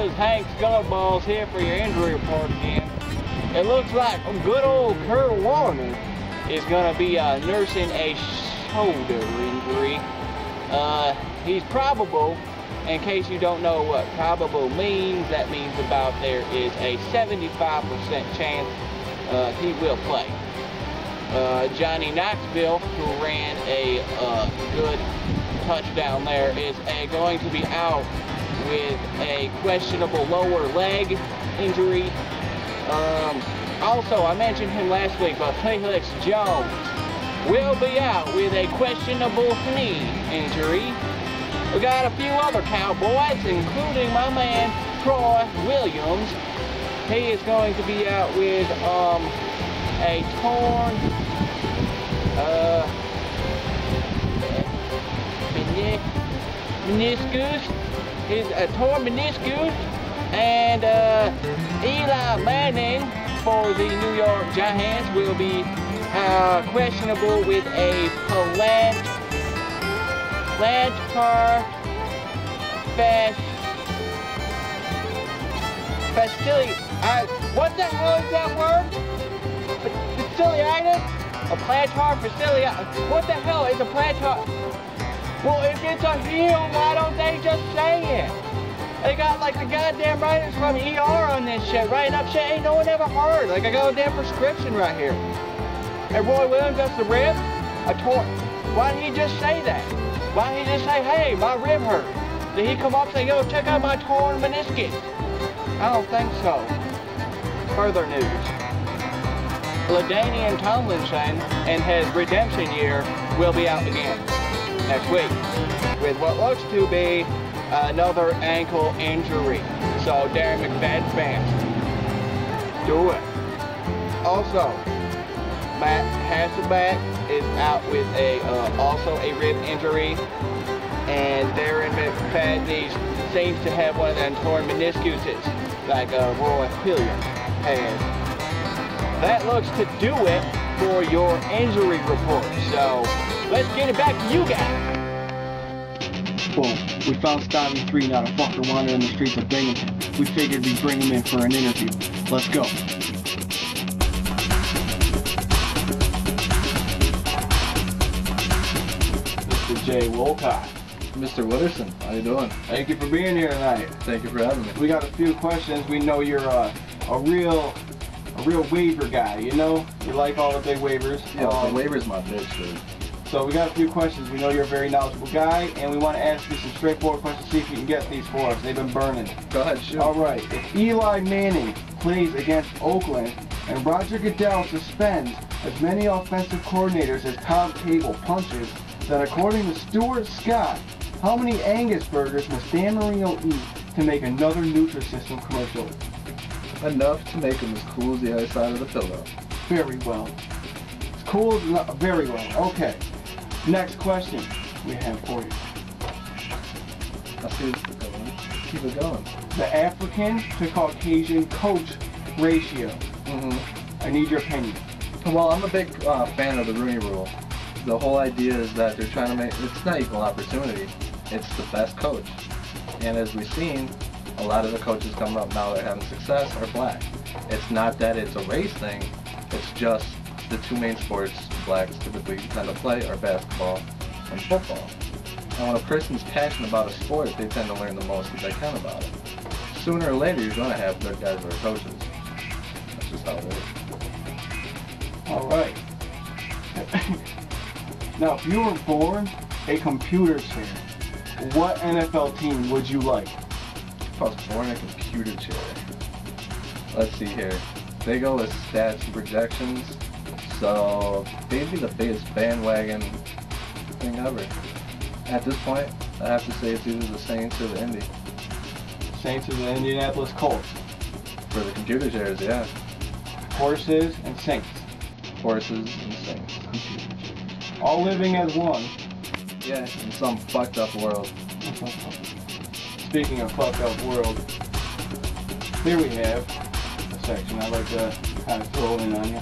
this is Hank Skullerballs here for your injury report again. It looks like good old Kurt Warner is going to be nursing a shoulder injury. He's probable. In case you don't know what probable means, that means about there is a 75% chance he will play. Johnny Knoxville, who ran a good touchdown there, is going to be out with a questionable lower leg injury. Also, I mentioned him last week, but Felix Jones will be out with a questionable knee injury. We got a few other Cowboys, including my man Troy Williams. He is going to be out with a torn meniscus. A torn meniscus, and Eli Manning for the New York Giants will be questionable with a plantar fasciitis. What the hell is that word? Fasciitis? A plantar fasciitis. What the hell is a plantar? Well, if it's a heel, why don't they just say it? They got like the goddamn writers from ER on this shit, writing up shit ain't no one ever heard. Like, I got a damn prescription right here. And Roy Williams, that's the rib? A torn. Why didn't he just say that? Why didn't he just say, hey, my rib hurt? Did he come up and say, yo, check out my torn meniscus? I don't think so. Further news. LaDainian Tomlinson and his redemption year will be out again next week with what looks to be another ankle injury. So Darren McFadden fans, do it. Also, Matt Hasselbeck is out with also a rib injury, and Darren McFadden seems to have one of them torn meniscuses like Roy Williams has. That looks to do it for your injury report. So let's get it back to you guys. Well, we found Stymie 3 not a fucker wandering the streets of Binghamton. We figured we'd bring him in for an interview. Let's go. Mr. Jay Wolcott. Mr. Wooderson, how you doing? Thank you for being here tonight. Thank you for having me. We got a few questions. We know you're a real waiver guy, you know? You like all the big waivers. Yeah, the waiver's my bitch, dude. So we got a few questions. We know you're a very knowledgeable guy, and we want to ask you some straightforward questions, see if you can get these for us. They've been burning. Go ahead, shoot. All right. If Eli Manning plays against Oakland and Roger Goodell suspends as many offensive coordinators as Tom Cable punches, then according to Stuart Scott, how many Angus burgers must Dan Marino eat to make another Nutrisystem commercial? Enough to make him as cool as the other side of the pillow. Very well. It's cool, very well. Okay. Next question we have for you. I see it's going. Keep it going. The African to Caucasian coach ratio. I need your opinion. Well, I'm a big fan of the Rooney Rule. The whole idea is that they're trying to make, it's not equal opportunity, it's the best coach. And as we've seen, a lot of the coaches coming up now that are having success are black. It's not that it's a race thing, it's just the two main sports blacks typically tend to play are basketball and football. And when a person's passionate about a sport, they tend to learn the most that they can about it. Sooner or later, you're going to have good guys that are coaches. That's just how it is. All right. Now, if you were born a computer chair, what NFL team would you like? If I was born in a computer chair. Let's see here. They go with stats and projections, so they'd be the biggest bandwagon thing ever. At this point, I have to say it's either the Saints or the Indy. Saints or the Indianapolis Colts? For the computer chairs, yeah. Horses and Saints. Horses and Saints. All living as one. Yeah, in some fucked up world. Speaking of fucked up world, here we have a section I'd like to kind of throw in on you.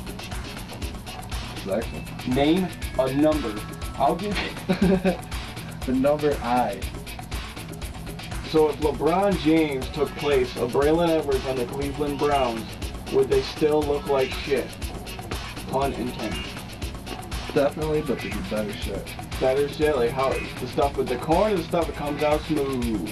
Section? Name a number. I'll give you the number I. So if LeBron James took place of Braylon Edwards on the Cleveland Browns, would they still look like shit? Pun intended. Definitely, but they do better shit. Better shit? Like how the stuff with the corn or the stuff that comes out smooth?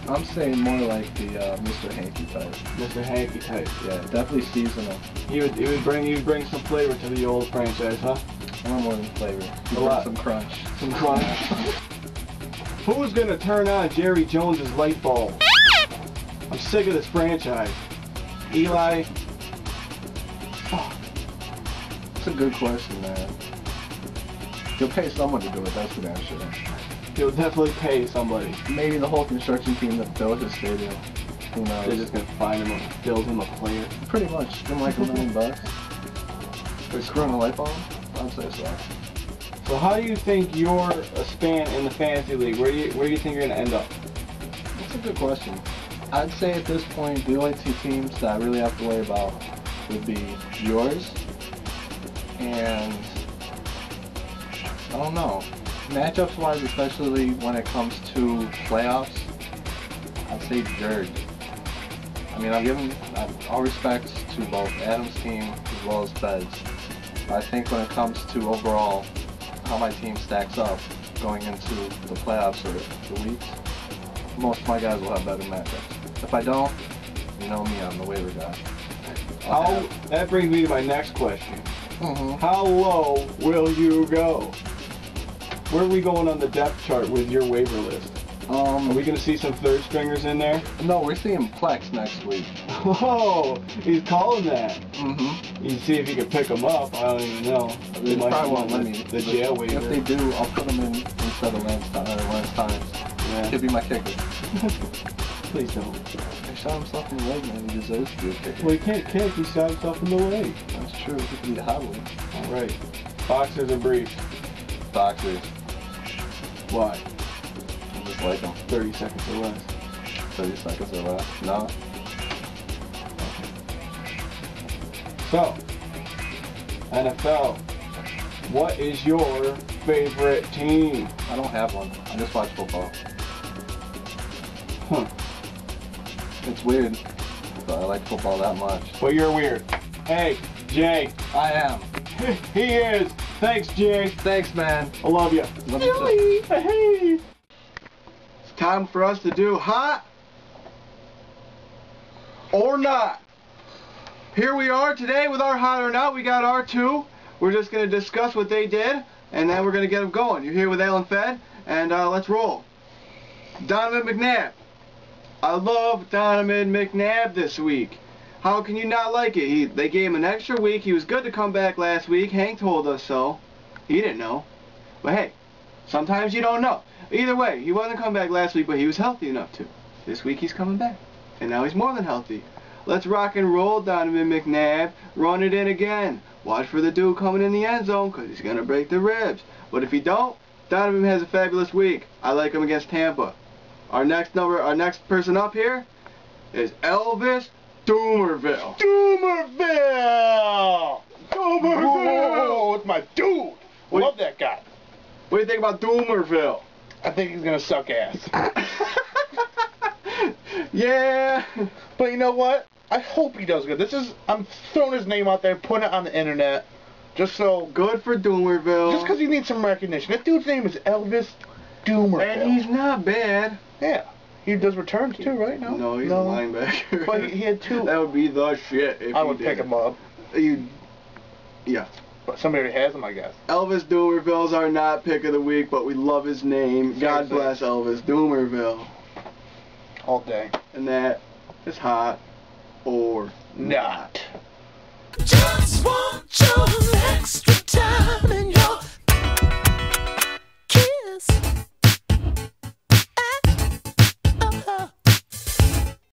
I'm saying more like the Mr. Hanky type. Mr. Hanky type. Yeah, definitely seasonal. He would bring some flavor to the old franchise, huh? A lot more than flavor. A lot. Some crunch. Some crunch. Who's gonna turn on Jerry Jones's light bulb? I'm sick of this franchise. Eli. Fuck. That's a good question, man. You'll pay someone to do it, that's for damn sure. He'll definitely pay somebody. Maybe the whole construction team that built his stadium. Who knows? They're just gonna find him and build him a player. Pretty much. Give him like $1 million. They're screwing a light bulb? I'd say so. So how do you think you're a span in the fantasy league? Where do you think you're gonna end up? That's a good question. I'd say at this point the only two teams that I really have to worry about would be yours and I don't know. Matchups wise, especially when it comes to playoffs, I'd say Jurg. I mean, I'm giving all respect to both Adam's team as well as Fed's. I think when it comes to overall how my team stacks up going into the playoffs or the weeks, most of my guys will have better matchups. If I don't, you know me, I'm the waiver guy. That brings me to my next question. Mm-hmm. How low will you go? Where are we going on the depth chart with your waiver list? Are we going to see some third stringers in there? No, we're seeing Plex next week. Oh, he's calling that. Mm-hmm. You can see if you can pick them up. I don't even know. They probably won't let me. The jail waiver. If they do, I'll put them in instead of Lance Times. Yeah. He'll be my kicker. Please don't. He shot himself in the leg, man. He deserves to be a kicker. Well, he can't kick. He shot himself in the leg. That's true. He could be the hot one. All right. Boxers or briefs? Boxers. Why? I just like them. 30 seconds or less. 30 seconds or less. No. So, NFL, what is your favorite team? I don't have one. I just watch football. Huh. It's weird, but I like football that much. Well, you're weird. Hey, Jay. I am. He is. Thanks, Jay. Thanks, man. I love you. Love you too. Hey. It's time for us to do hot or not. Here we are today with our hot or not. We got our two. We're just going to discuss what they did, and then we're going to get them going. You're here with Alan Fed, and let's roll. Donovan McNabb. I love Donovan McNabb this week. How can you not like it? They gave him an extra week. He was good to come back last week. Hank told us so. He didn't know. But hey, sometimes you don't know. Either way, he wasn't coming back last week, but he was healthy enough to. This week he's coming back. And now he's more than healthy. Let's rock and roll, Donovan McNabb. Run it in again. Watch for the dude coming in the end zone, because he's going to break the ribs. But if he don't, Donovan has a fabulous week. I like him against Tampa. Our next person up here is Elvis Doomerville. Doomerville! Doomerville! It's my dude. Love that guy. What do you think about Doomerville? I think he's gonna suck ass. Yeah. But you know what? I hope he does good. I'm throwing his name out there, putting it on the internet, just so. Good for Doomerville. Just because he needs some recognition. That dude's name is Elvis Doomerville. And he's not bad. Yeah. He does returns too, right? No, he's a linebacker. But he had two. That would be the shit if I would pick him up. Yeah. But somebody already has him, I guess. Elvis Doomerville's our not pick of the week, but we love his name. God bless Elvis Doomerville. All day. And that is hot or not. Just want you